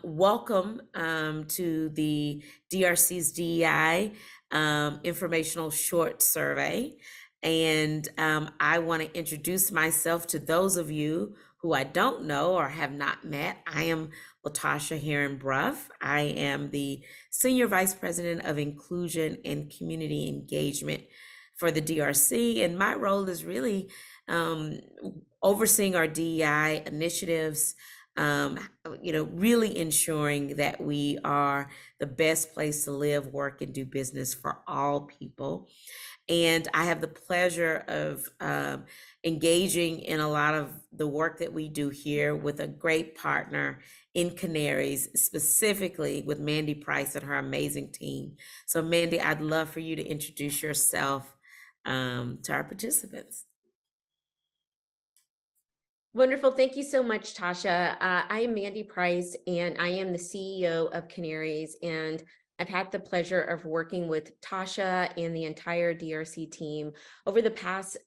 Welcome to the DRC's DEI Informational Short Survey. And I want to introduce myself to those of you who I don't know or have not met. I am Tosha Herron Bruff. I am the Senior Vice President of Inclusion and Community Engagement for the DRC. And my role is really overseeing our DEI initiatives, really ensuring that we are the best place to live, work, and do business for all people. And I have the pleasure of engaging in a lot of the work that we do here with a great partner in Kanarys, specifically with Mandy Price and her amazing team. So Mandy, I'd love for you to introduce yourself to our participants. Wonderful. Thank you so much, Tosha. I am Mandy Price, and I am the CEO of Kanarys. And I've had the pleasure of working with Tosha and the entire DRC team over the past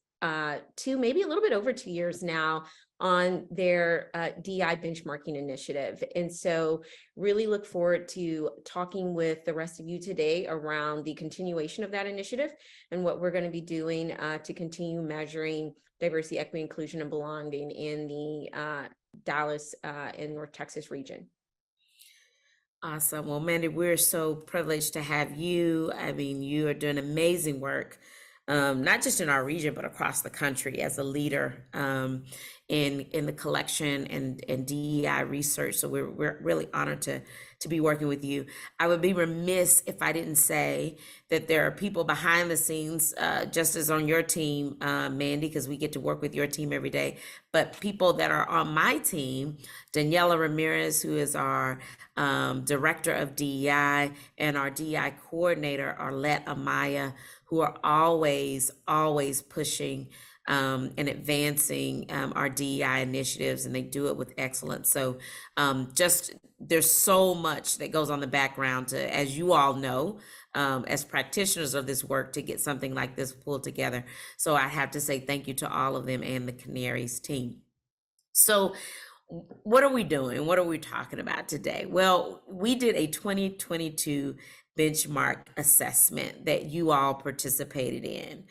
maybe a little bit over 2 years now on their DEI benchmarking initiative. And so really look forward to talking with the rest of you today around the continuation of that initiative and what we're going to be doing to continue measuring diversity, equity, inclusion, and belonging in the Dallas and North Texas region. Awesome. Well, Mandy, we're so privileged to have you. I mean, you are doing amazing work, not just in our region, but across the country as a leader in the collection and DEI research. So we're really honored to be working with you. I would be remiss if I didn't say that there are people behind the scenes, just as on your team, Mandy, because we get to work with your team every day, but people that are on my team, Daniela Ramirez, who is our Director of DEI, and our DEI Coordinator, Arlette Amaya, who are always pushing and advancing our DEI initiatives, and they do it with excellence. So there's so much that goes on the background to, as you all know, as practitioners of this work, to get something like this pulled together. So I have to say thank you to all of them and the Kanarys team. So what are we doing? What are we talking about today? Well, we did a 2022 benchmark assessment that you all participated in.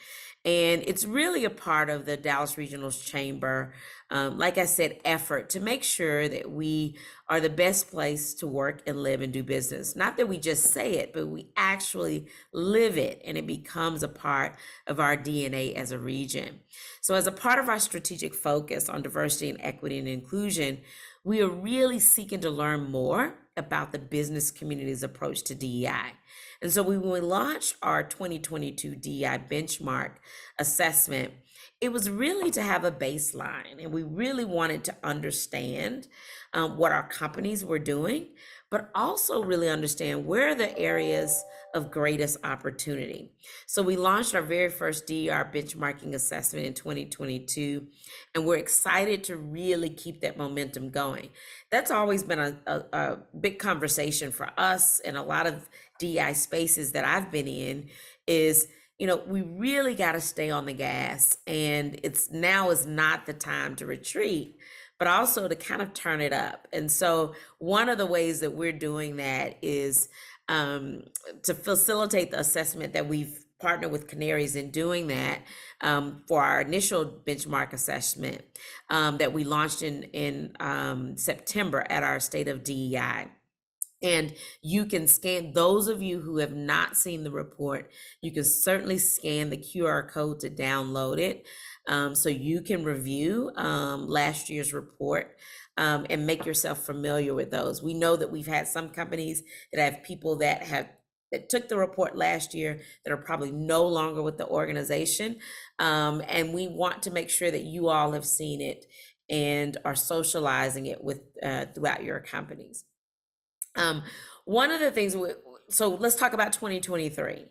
And it's really a part of the Dallas Regional Chamber, like I said, effort to make sure that we are the best place to work and live and do business. Not that we just say it, but we actually live it, and it becomes a part of our DNA as a region. So as a part of our strategic focus on diversity and equity and inclusion, we are really seeking to learn more about the business community's approach to DEI. And so when we launched our 2022 DEI benchmark assessment, it was really to have a baseline, and we really wanted to understand what our companies were doing, but also really understand where are the areas of greatest opportunity. So we launched our very first DEI benchmarking assessment in 2022, and we're excited to really keep that momentum going. That's always been a big conversation for us, and a lot of DEI spaces that I've been in is, we really got to stay on the gas, and now is not the time to retreat, but also to kind of turn it up. And so one of the ways that we're doing that is to facilitate the assessment that we've partnered with Kanarys in doing that for our initial benchmark assessment that we launched in September at our State of DEI. And you can scan, those of you who have not seen the report, you can certainly scan the QR code to download it. So you can review last year's report and make yourself familiar with those. We know that we've had some companies that have people that took the report last year that are probably no longer with the organization. And we want to make sure that you all have seen it and are socializing it with throughout your companies. One of the things, so let's talk about 2023.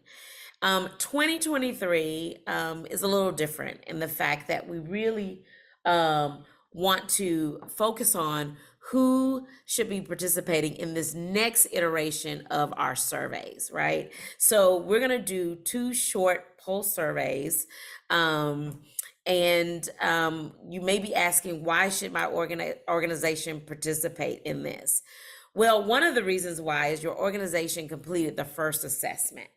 2023 is a little different in the fact that we really want to focus on who should be participating in this next iteration of our surveys, right? So we're going to do 2 short pulse surveys. And you may be asking, why should my organization participate in this? Well, one of the reasons why is your organization completed the first assessment.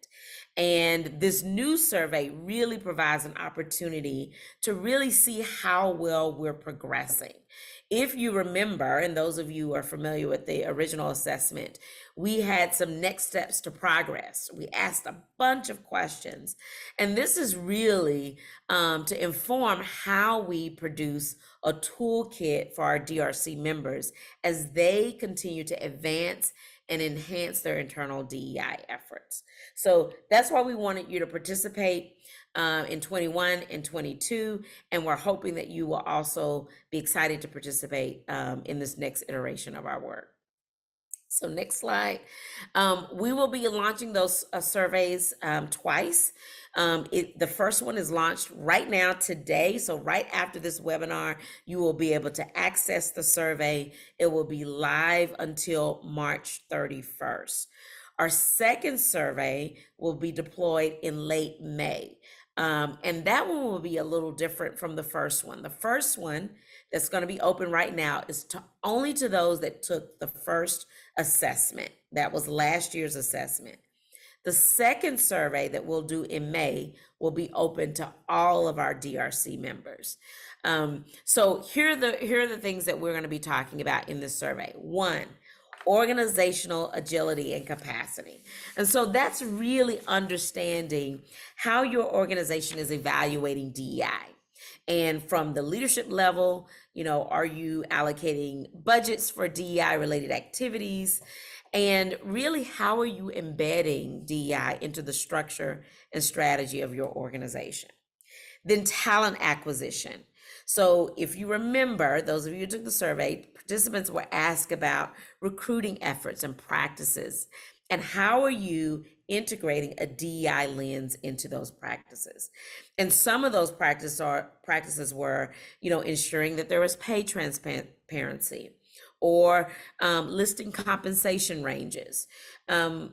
And this new survey really provides an opportunity to really see how well we're progressing. If you remember, and those of you who are familiar with the original assessment, we had some next steps to progress. We asked a bunch of questions. And this is really to inform how we produce a toolkit for our DRC members as they continue to advance and enhance their internal DEI efforts. So that's why we wanted you to participate in 21 and 22, and we're hoping that you will also be excited to participate in this next iteration of our work. So next slide. We will be launching those surveys twice. The first one is launched right now today. So right after this webinar, you will be able to access the survey. It will be live until March 31st. Our second survey will be deployed in late May. And that one will be a little different from the first one. The first one that's going to be open right now is only to those that took the first assessment. That was last year's assessment. The second survey that we'll do in May will be open to all of our DRC members. So here are the things that we're going to be talking about in this survey. One, organizational agility and capacity. And so that's really understanding how your organization is evaluating DEI. And from the leadership level, are you allocating budgets for DEI related activities? And really, how are you embedding DEI into the structure and strategy of your organization? Then talent acquisition. So if you remember, those of you who took the survey, participants were asked about recruiting efforts and practices, and how are you integrating a DEI lens into those practices. And some of those practices were, ensuring that there was pay transparency, or listing compensation ranges.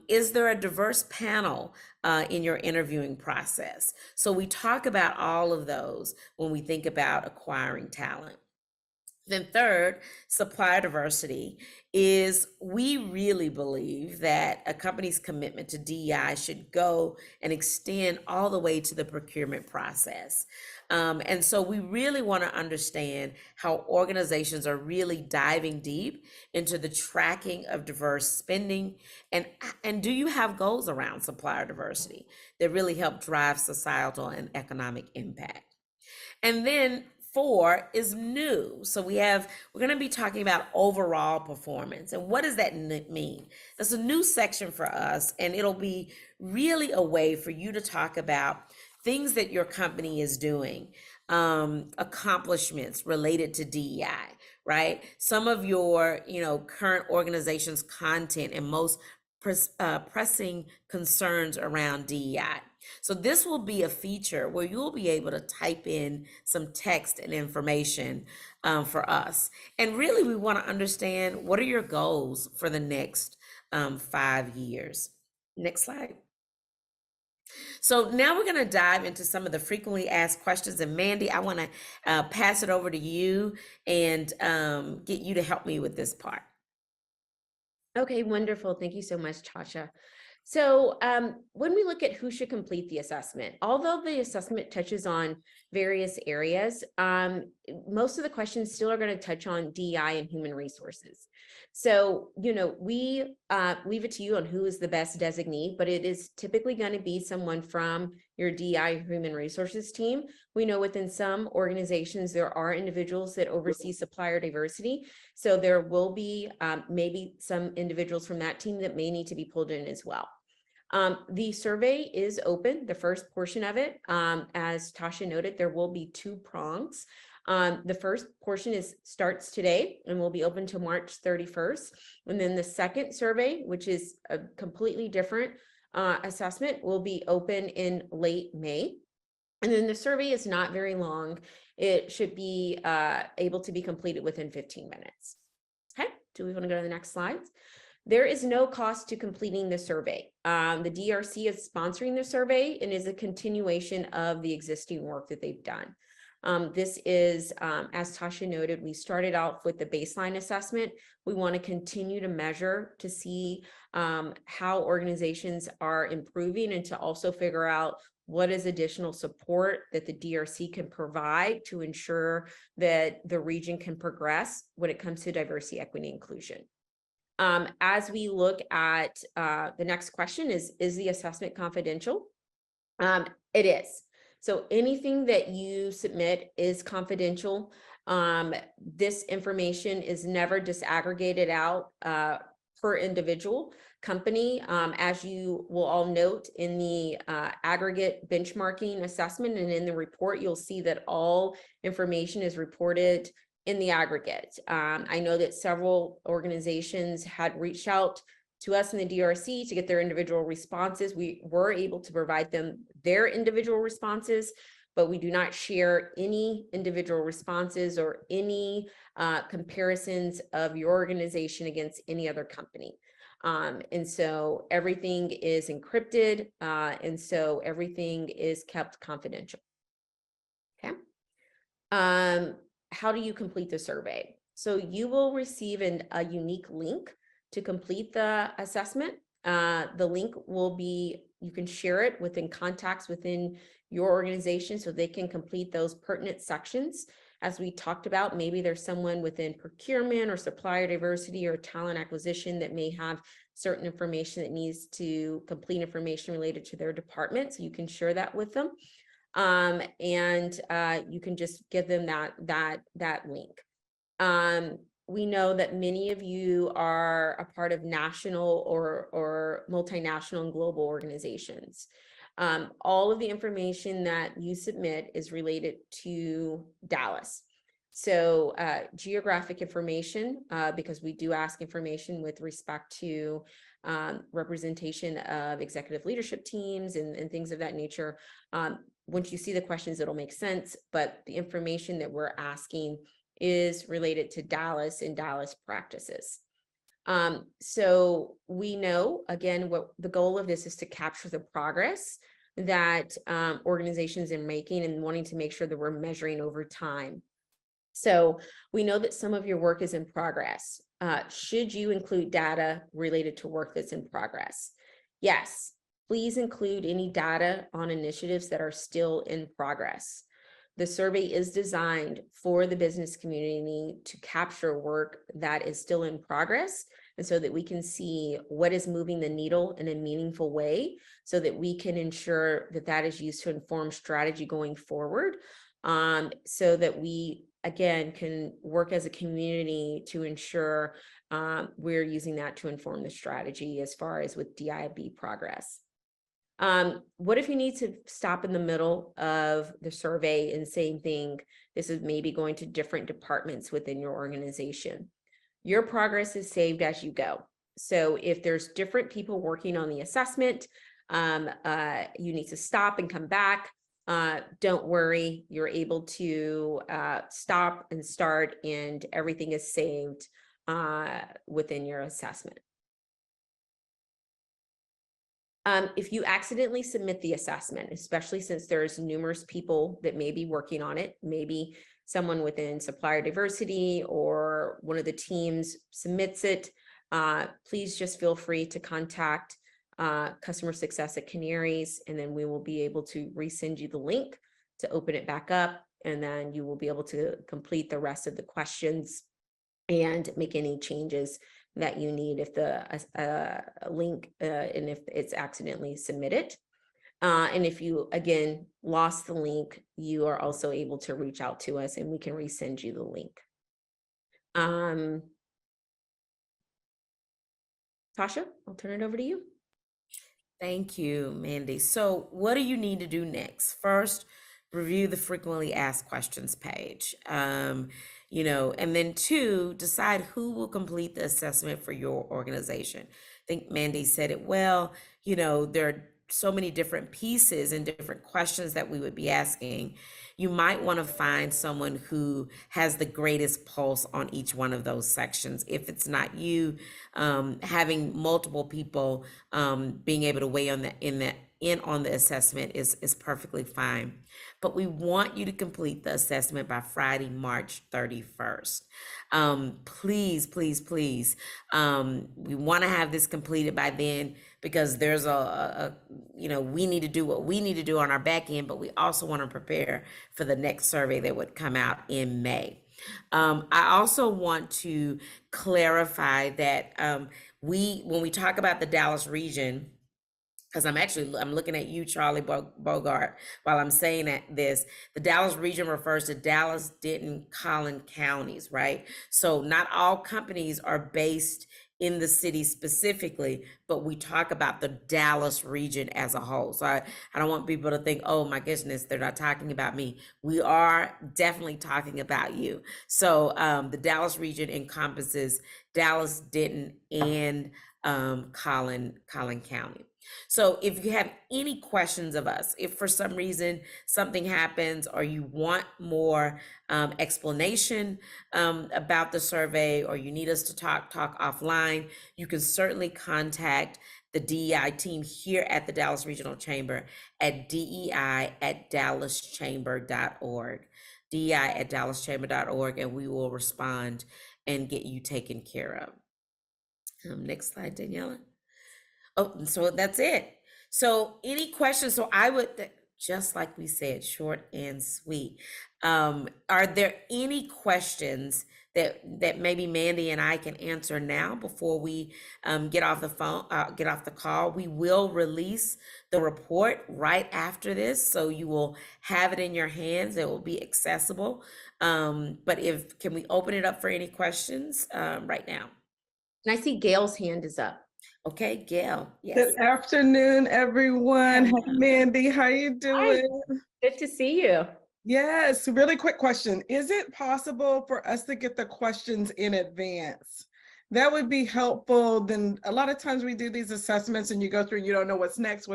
Is there a diverse panel in your interviewing process? So we talk about all of those when we think about acquiring talent. Then third, supplier diversity is we really believe that a company's commitment to DEI should go and extend all the way to the procurement process. And so we really want to understand how organizations are really diving deep into the tracking of diverse spending. And do you have goals around supplier diversity that really help drive societal and economic impact? And then 4 is new. So we're going to be talking about overall performance. And what does that mean? That's a new section for us, and it'll be really a way for you to talk about things that your company is doing, accomplishments related to DEI, right? Some of your, current organization's content and most pressing concerns around DEI. So this will be a feature where you'll be able to type in some text and information for us. And really, we want to understand, what are your goals for the next 5 years? Next slide. So now we're going to dive into some of the frequently asked questions. And Mandy, I want to pass it over to you and get you to help me with this part. Okay, wonderful. Thank you so much, Tosha. So when we look at who should complete the assessment, although the assessment touches on various areas, most of the questions still are going to touch on DEI and human resources. So, we leave it to you on who is the best designee, but it is typically going to be someone from your DEI human resources team. We know within some organizations, there are individuals that oversee supplier diversity. So there will be maybe some individuals from that team that may need to be pulled in as well. The survey is open, the first portion of it. As Tosha noted, there will be 2 prongs. The first portion starts today and will be open till March 31st. And then the second survey, which is a completely different assessment, will be open in late May. And then the survey is not very long. It should be able to be completed within 15 minutes. Okay, do we want to go to the next slides? There is no cost to completing the survey. The DRC is sponsoring the survey and is a continuation of the existing work that they've done. This is, as Tasha noted, we started out with the baseline assessment. We want to continue to measure to see how organizations are improving and to also figure out what is additional support that the DRC can provide to ensure that the region can progress when it comes to diversity, equity, inclusion. As we look at the next question is the assessment confidential? It is. So anything that you submit is confidential. This information is never disaggregated out per individual company. As you will all note in the aggregate benchmarking assessment and in the report, you'll see that all information is reported in the aggregate. I know that several organizations had reached out to us in the DRC to get their individual responses. We were able to provide them their individual responses, but we do not share any individual responses or any comparisons of your organization against any other company. And so everything is encrypted, and so everything is kept confidential. Okay. How do you complete the survey? So you will receive a unique link to complete the assessment. The link will be, you can share it within contacts within your organization so they can complete those pertinent sections. As we talked about, maybe there's someone within procurement or supplier diversity or talent acquisition that may have certain information that needs to complete information related to their department. So you can share that with them. And you can just give them that link. We know that many of you are a part of national or multinational and global organizations. All of the information that you submit is related to Dallas. So geographic information, because we do ask information with respect to representation of executive leadership teams and things of that nature. Once you see the questions, it'll make sense, but the information that we're asking is related to Dallas and Dallas practices. So we know, again, what the goal of this is to capture the progress that organizations are making and wanting to make sure that we're measuring over time. So we know that some of your work is in progress. Should you include data related to work that's in progress? Yes, please include any data on initiatives that are still in progress. The survey is designed for the business community to capture work that is still in progress, and so that we can see what is moving the needle in a meaningful way so that we can ensure that that is used to inform strategy going forward, so that we, again, can work as a community to ensure we're using that to inform the strategy as far as with DIB progress. What if you need to stop in the middle of the survey and same thing, this is maybe going to different departments within your organization? Your progress is saved as you go. So if there's different people working on the assessment, you need to stop and come back. Don't worry, you're able to stop and start, and everything is saved within your assessment. If you accidentally submit the assessment, especially since there's numerous people that may be working on it, maybe someone within supplier diversity or one of the teams submits it, please just feel free to contact customer success at Kanarys, and then we will be able to resend you the link to open it back up, and then you will be able to complete the rest of the questions and make any changes that you need if the link and if it's accidentally submitted. And if you, again, lost the link, you are also able to reach out to us and we can resend you the link. Tasha, I'll turn it over to you. Thank you, Mandy. So what do you need to do next? First, review the frequently asked questions page. And then two, decide who will complete the assessment for your organization. I think Mandy said it well. There are so many different pieces and different questions that we would be asking. you might want to find someone who has the greatest pulse on each one of those sections. If it's not you, having multiple people being able to weigh on in on the assessment is perfectly fine. But we want you to complete the assessment by Friday, March 31st. Please, please, please. We want to have this completed by then, because there's we need to do what we need to do on our back end, but we also want to prepare for the next survey that would come out in May. I also want to clarify that when we talk about the Dallas region, because I'm looking at you, Charlie Bogart, while I'm saying this, the Dallas region refers to Dallas, Denton, Collin counties, right? So not all companies are based in the city specifically, but we talk about the Dallas region as a whole. So I don't want people to think, oh my goodness, they're not talking about me. We are definitely talking about you. So the Dallas region encompasses Dallas, Denton, and Collin County. So if you have any questions of us, if for some reason something happens or you want more explanation about the survey, or you need us to talk offline, you can certainly contact the DEI team here at the Dallas Regional Chamber at DEI@dallaschamber.org, DEI@dallaschamber.org, and we will respond and get you taken care of. Next slide, Daniela. Oh, so that's it. So any questions? So I would, just like we said, short and sweet. Are there any questions that maybe Mandy and I can answer now before we get off the phone, get off the call? We will release the report right after this, so you will have it in your hands. It will be accessible. But can we open it up for any questions right now? And I see Gail's hand is up. Okay, Gail. Yes. Good afternoon, everyone. Hey, Mandy, how you doing? Hi. Good to see you. Yes, really quick question. Is it possible for us to get the questions in advance? That would be helpful. Then a lot of times we do these assessments and you go through, you don't know what's next,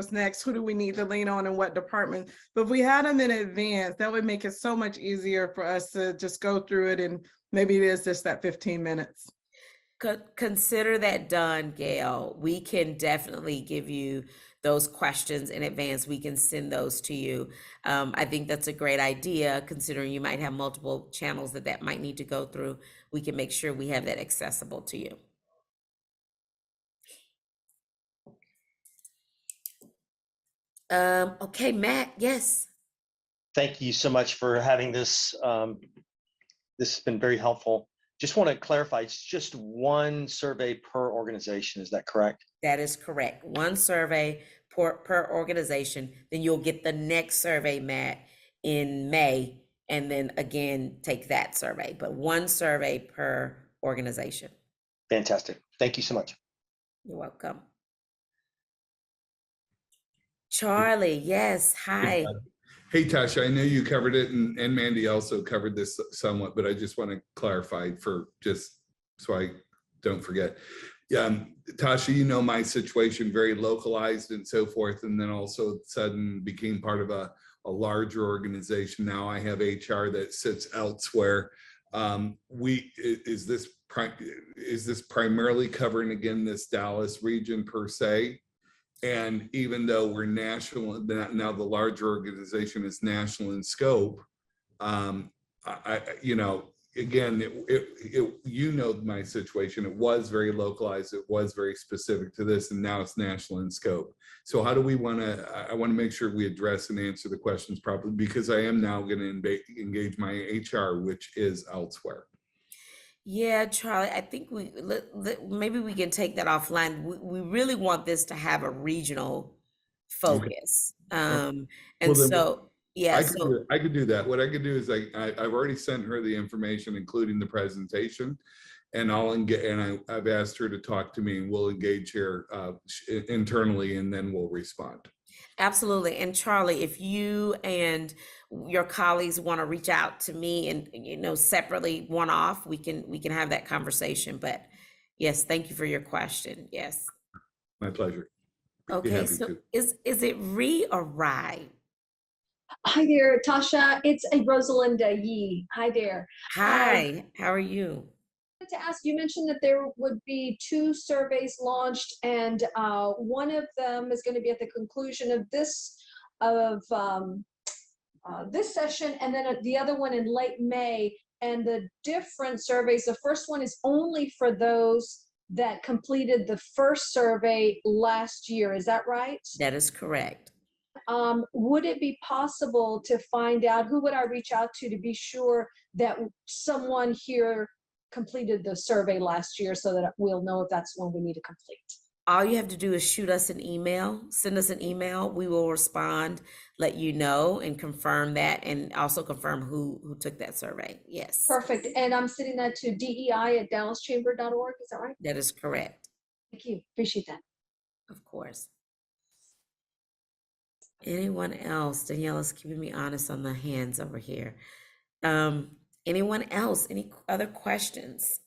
who do we need to lean on and what department. But if we had them in advance, that would make it so much easier for us to just go through it, and maybe it is just that 15 minutes. Consider that done, Gail. We can definitely give you those questions in advance. We can send those to you. I think that's a great idea, considering you might have multiple channels that might need to go through. We can make sure we have that accessible to you. Okay, Matt, yes. Thank you so much for having this. This has been very helpful. Just want to clarify, it's just one survey per organization, is that correct? That is correct. One survey per organization. Then you'll get the next survey, Matt, in May, and then again, take that survey, but one survey per organization. Fantastic. Thank you so much. You're welcome. Charlie, yes, hi. Hey, Tasha, I know you covered it, and Mandy also covered this somewhat, but I just want to clarify for just so I don't forget. Tasha, you know my situation, very localized and so forth, and then also sudden became part of a larger organization. Now I have HR that sits elsewhere. Is this primarily covering, again, this Dallas region per se? And even though we're national, now the larger organization is national in scope, again, you know my situation. It was very localized. It was very specific to this, and now it's national in scope. So how do we want to? I want to make sure we address and answer the questions properly, because I am now going to engage my HR, which is elsewhere. Yeah, Charlie, I think maybe we can take that offline. We really want this to have a regional focus. And Well, so, yeah. I could do that. What I could do is I've already sent her the information, including the presentation, and I've asked her to talk to me, and we'll engage here internally, and then we'll respond. Absolutely. And Charlie, if you and your colleagues want to reach out to me and, separately one-off, we can have that conversation. But yes, thank you for your question. Yes. My pleasure. Okay, so is it Ree or Rye? Hi there, Tasha. It's a Rosalinda Yee. Hi there. Hi, how are you? To ask, you mentioned that there would be 2 surveys launched, and one of them is going to be at the conclusion of this session, and then the other one in late May. And the different surveys, the first one is only for those that completed the first survey last year. Is that right? That is correct. Would it be possible to find out who would I reach out to be sure that someone here completed the survey last year so that we'll know if that's one we need to complete? All you have to do is shoot us an email, send us an email. We will respond, let you know, and confirm that, and also confirm who took that survey. Yes. Perfect. And I'm sending that to DEI@dallaschamber.org. Is that right? That is correct. Thank you. Appreciate that. Of course. Anyone else? Daniela's keeping me honest on the hands over here. Anyone else? Any other questions?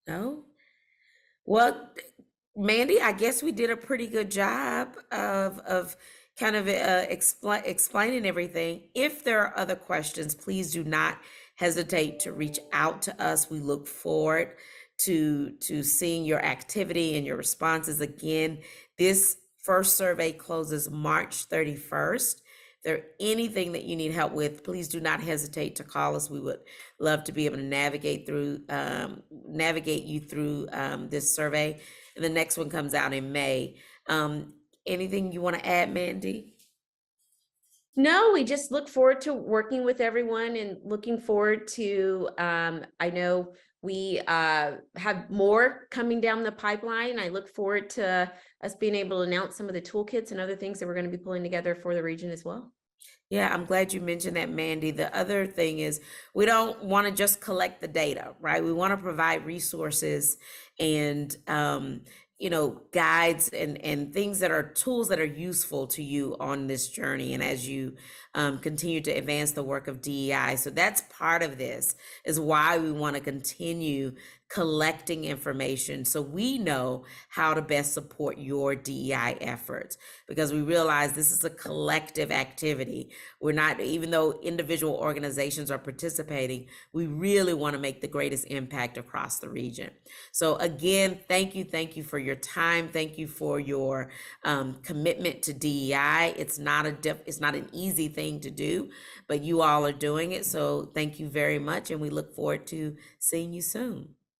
No? Well, Mandy, I guess we did a pretty good job of kind of explaining everything. If there are other questions, please do not hesitate to reach out to us. We look forward to seeing your activity and your responses. Again, this first survey closes March 31st. If there anything that you need help with, please do not hesitate to call us. We would love to be able to navigate you through this survey. And the next one comes out in May. Anything you want to add, Mandy? No, we just look forward to working with everyone and looking forward to, I know we have more coming down the pipeline. I look forward to us being able to announce some of the toolkits and other things that we're going to be pulling together for the region as well. Yeah, I'm glad you mentioned that, Mandy. The other thing is we don't want to just collect the data, right? We want to provide resources and guides and things that are tools that are useful to you on this journey and as you continue to advance the work of DEI. So that's part of this, is why we want to continue collecting information so we know how to best support your DEI efforts, because we realize this is a collective activity. We're not, even though individual organizations are participating, we really want to make the greatest impact across the region. So again, thank you for your time. Thank you for your commitment to DEI. It's not an easy thing to do, but you all are doing it. So thank you very much, and we look forward to seeing you soon.